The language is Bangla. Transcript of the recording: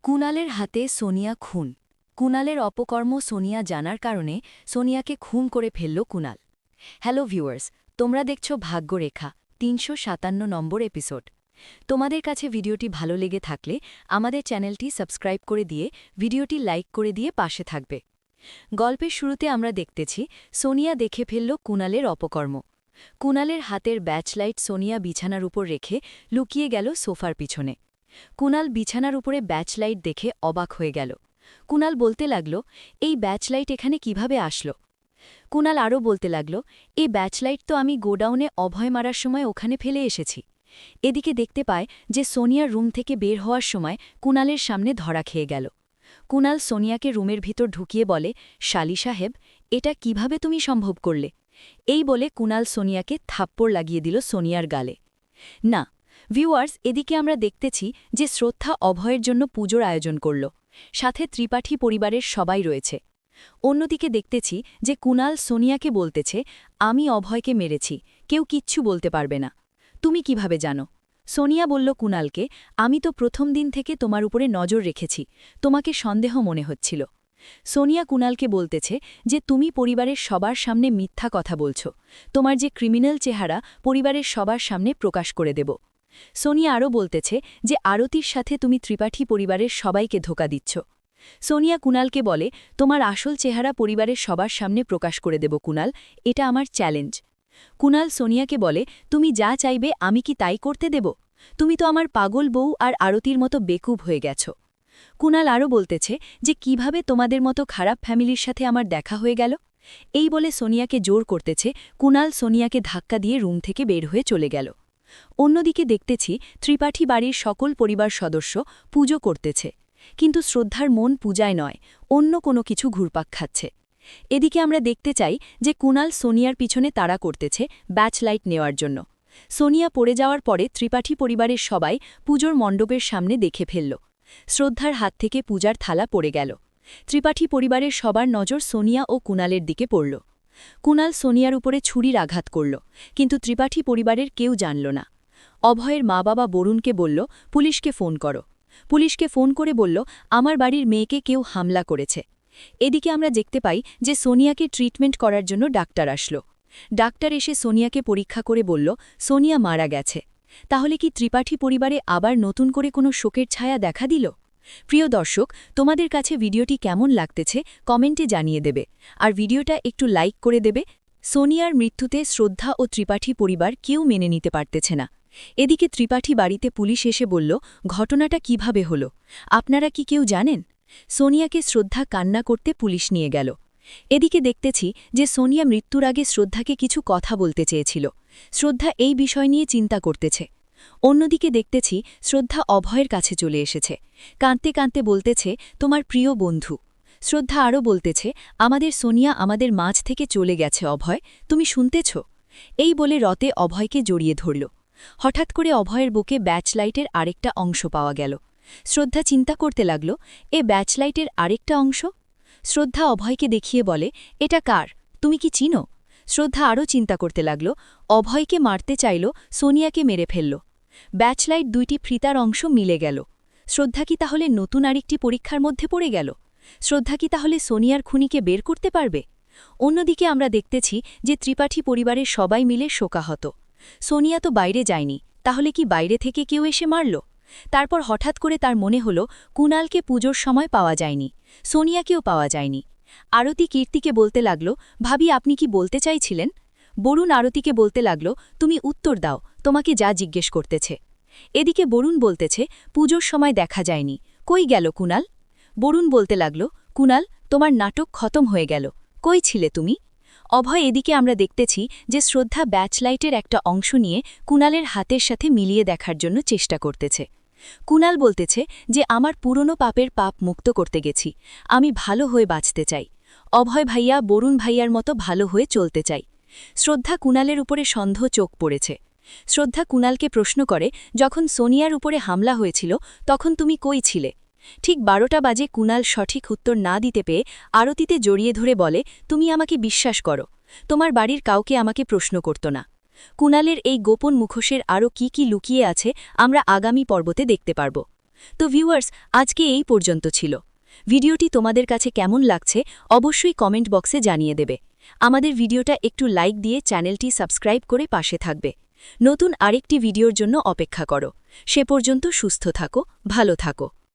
কুণালের হাতে সোনিয়া খুন। কুণালের অপকর্ম সোনিয়া জানার কারণে সোনিয়াকে খুন করে ফেলল কুণাল। হ্যালো ভিউয়ার্স, তোমরা দেখছ ভাগ্যরেখা ৩৫৭ নম্বর এপিসোড। তোমাদের কাছে ভিডিওটি ভালো লেগে থাকলে আমাদের চ্যানেলটি সাবস্ক্রাইব করে দিয়ে ভিডিওটি লাইক করে দিয়ে পাশে থাকবে। গল্পের শুরুতে আমরা দেখতেছি সোনিয়া দেখে ফেলল কুণালের অপকর্ম। কুণালের হাতের ব্যাচলাইট সোনিয়া বিছানার উপর রেখে লুকিয়ে গেল সোফার পিছনে। কুণাল বিছানার উপরে ব্যাচলাইট দেখে অবাক হয়ে গেল। কুণাল বলতে লাগল, এই ব্যাচলাইট এখানে কিভাবে আসলো? কুণাল আরও বলতে লাগল, এই ব্যাচলাইট তো আমি গোডাউনে অভয় মারার সময় ওখানে ফেলে এসেছি। এদিকে দেখতে পায় যে সোনিয়ার রুম থেকে বের হওয়ার সময় কুণালের সামনে ধরা খেয়ে গেল। কুণাল সোনিয়াকে রুমের ভিতর ঢুকিয়ে বলে, শালি সাহেব, এটা কিভাবে তুমি সম্ভব করলে? এই বলে কুণাল সোনিয়াকে থাপ্পড় লাগিয়ে দিল সোনিয়ার গালে। না ভিউয়ার্স, এদিকে আমরা দেখতেছি যে শ্রদ্ধা অভয়ের জন্য পুজোর আয়োজন করল। সাথে ত্রিপাঠী পরিবারের সবাই রয়েছে। অন্যদিকে দেখতেছি যে কুণাল সোনিয়াকে বলতেছে, আমি অভয়কে মেরেছি, কেউ কিচ্ছু বলতে পারবে না। তুমি কিভাবে জানো? সোনিয়া বলল কুণালকে, আমি তো প্রথম দিন থেকে তোমার উপরে নজর রেখেছি, তোমাকে সন্দেহ মনে হচ্ছিল। সোনিয়া কুণালকে বলতেছে যে তুমি পরিবারের সবার সামনে মিথ্যা কথা বলছ, তোমার যে ক্রিমিনাল চেহারা পরিবারের সবার সামনে প্রকাশ করে দেব। সোনিয়া আরও বলতেছে যে আরতির সাথে তুমি ত্রিপাঠী পরিবারের সবাইকে ধোঁকা দিচ্ছ। সোনিয়া কুণালকে বলে, তোমার আসল চেহারা পরিবারের সবার সামনে প্রকাশ করে দেব কুণাল, এটা আমার চ্যালেঞ্জ। কুণাল সোনিয়াকে বলে, তুমি যা চাইবে আমি কি তাই করতে দেব? তুমি তো আমার পাগল বউ আর আরতির মতো বেকুব হয়ে গেছ। কুণাল আরও বলতেছে যে কিভাবে তোমাদের মতো খারাপ ফ্যামিলির সাথে আমার দেখা হয়ে গেল। এই বলে সোনিয়াকে জোর করতেছে। কুণাল সোনিয়াকে ধাক্কা দিয়ে রুম থেকে বের হয়ে চলে গেল। অন্যদিকে দেখতেছি ত্রিপাঠী বাড়ির সকল পরিবার সদস্য পুজো করতেছে, কিন্তু শ্রদ্ধার মন পূজায় নয়, অন্য কোনো কিছু ঘুরপাক খাচ্ছে। এদিকে আমরা দেখতে চাই যে কুণাল সোনিয়ার পিছনে তাড়া করতেছে ব্যাচলাইট নেওয়ার জন্য। সোনিয়া পড়ে যাওয়ার পরে ত্রিপাঠী পরিবারের সবাই পুজোর মণ্ডপের সামনে দেখে ফেলল। শ্রদ্ধার হাত থেকে পূজার থালা পড়ে গেল। ত্রিপাঠী পরিবারের সবার নজর সোনিয়া ও কুণালের দিকে পড়ল। কুণাল সোনিয়ার উপরে ছুরির আঘাত করল, কিন্তু ত্রিপাঠী পরিবারের কেউ জানল না। অভয়ের মা বাবা বরুণকে বলল, পুলিশকে ফোন করো। পুলিশকে ফোন করে বলল, আমার বাড়ির মেয়েকে কেউ হামলা করেছে। এদিকে আমরা দেখতে পাই যে সোনিয়াকে ট্রিটমেন্ট করার জন্য ডাক্তার আসলো। ডাক্তার এসে সোনিয়াকে পরীক্ষা করে বলল, সোনিয়া মারা গেছে। তাহলে কি ত্রিপাঠী পরিবারে আবার নতুন করে কোনো শোকের ছায়া দেখা দিল? প্রিয় দর্শক, তোমাদের কাছে ভিডিওটি কেমন লাগতেছে কমেন্টে জানিয়ে দেবে, আর ভিডিওটা একটু লাইক করে দেবে। সোনিয়ার মৃত্যুতে শ্রদ্ধা ও ত্রিপাঠী পরিবার কেউ মেনে নিতে পারতেছে না। এদিকে ত্রিপাঠী বাড়িতে পুলিশ এসে বলল, ঘটনাটা কিভাবে হলো আপনারা কি কেউ জানেন? সোনিয়াকে শ্রদ্ধা কান্না করতে পুলিশ নিয়ে গেল। এদিকে দেখতেছি যে সোনিয়া মৃত্যুর আগে শ্রদ্ধাকে কিছু কথা বলতে চেয়েছিল। শ্রদ্ধা এই বিষয় নিয়ে চিন্তা করতেছে। অন্যদিকে দেখতেছি শ্রদ্ধা অভয়ের কাছে চলে এসেছে। কাঁদতে কাঁদতে বলতেছে, তোমার প্রিয় বন্ধু। শ্রদ্ধা আরও বলতেছে, আমাদের সোনিয়া আমাদের মাঝ থেকে চলে গেছে অভয়, তুমি শুনতেছ? এই বলে রতে অভয়কে জড়িয়ে ধরল। হঠাৎ করে অভয়ের বুকে ব্যাচলাইটের আরেকটা অংশ পাওয়া গেল। শ্রদ্ধা চিন্তা করতে লাগল, এ ব্যাচলাইটের আরেকটা অংশ? শ্রদ্ধা অভয়কে দেখিয়ে বলে, এটা কার, তুমি কি চিনো? শ্রদ্ধা আরও চিন্তা করতে লাগল, অভয়কে মারতে চাইল, সোনিয়াকে মেরে ফেলল। ব্যাচলাইট দুইটি ফ্রিতার অংশ মিলে গেল। শ্রদ্ধা কি তাহলে নতুন আরেকটি পরীক্ষার মধ্যে পড়ে গেল? শ্রদ্ধা কি তাহলে সোনিয়ার খুনিকে বের করতে পারবে? অন্যদিকে আমরা দেখতেছি যে ত্রিপাঠী পরিবারের সবাই মিলে শোকাহত। সোনিয়া তো বাইরে যায়নি, তাহলে কি বাইরে থেকে কেউ এসে মারল? তারপর হঠাৎ করে তার মনে হল, কুণালকে পুজোর সময় পাওয়া যায়নি, সোনিয়াকেও পাওয়া যায়নি। আরতি কীর্তিকে বলতে লাগল, ভাবি আপনি কি বলতে চাইছিলেন? বরুণ আরতিকে বলতে লাগল, তুমি উত্তর দাও, তোমাকে যা জিজ্ঞেস করতেছে। এদিকে বরুণ বলতেছে, পুজোর সময় দেখা যায়নি, কই গেল কুণাল? বরুণ বলতে লাগল, কুণাল, তোমার নাটক খতম হয়ে গেল, কই ছিলে তুমি? অভয় এদিকে আমরা দেখতেছি যে শ্রদ্ধা ব্যাচলাইটের একটা অংশ নিয়ে কুণালের হাতের সাথে মিলিয়ে দেখার জন্য চেষ্টা করতেছে। কুণাল বলতেছে যে আমার পুরনো পাপের পাপ মুক্ত করতে গেছি, আমি ভালো হয়ে বাঁচতে চাই। অভয় ভাইয়া বরুণ ভাইয়ার মতো ভালো হয়ে চলতে চাই। শ্রদ্ধা কুণালের উপরে সন্দেহ চোখ পড়েছে। শ্রদ্ধা কুণালকে প্রশ্ন করে, যখন সোনিয়ার উপরে হামলা হয়েছিল তখন তুমি কই ছিলে? ঠিক 12টা বাজে কুণাল সঠিক উত্তর না দিতে পেয়ে আরতিতে জড়িয়ে ধরে বলে, তুমি আমাকে বিশ্বাস করো, তোমার বাড়ির কাউকে আমাকে প্রশ্ন করত না। কুণালের এই গোপন মুখোশের আরও কি কি লুকিয়ে আছে আমরা আগামী পর্বতে দেখতে পারব। তো ভিউয়ার্স, আজকে এই পর্যন্ত ছিল। ভিডিওটি তোমাদের কাছে কেমন লাগছে অবশ্যই কমেন্ট বক্সে জানিয়ে দেবে। আমাদের ভিডিওটা একটু লাইক দিয়ে চ্যানেলটি সাবস্ক্রাইব করে পাশে থাকবে। নতুন আরেকটি ভিডিওর জন্য অপেক্ষা করো। সে পর্যন্ত সুস্থ থাকো, ভালো থাকো।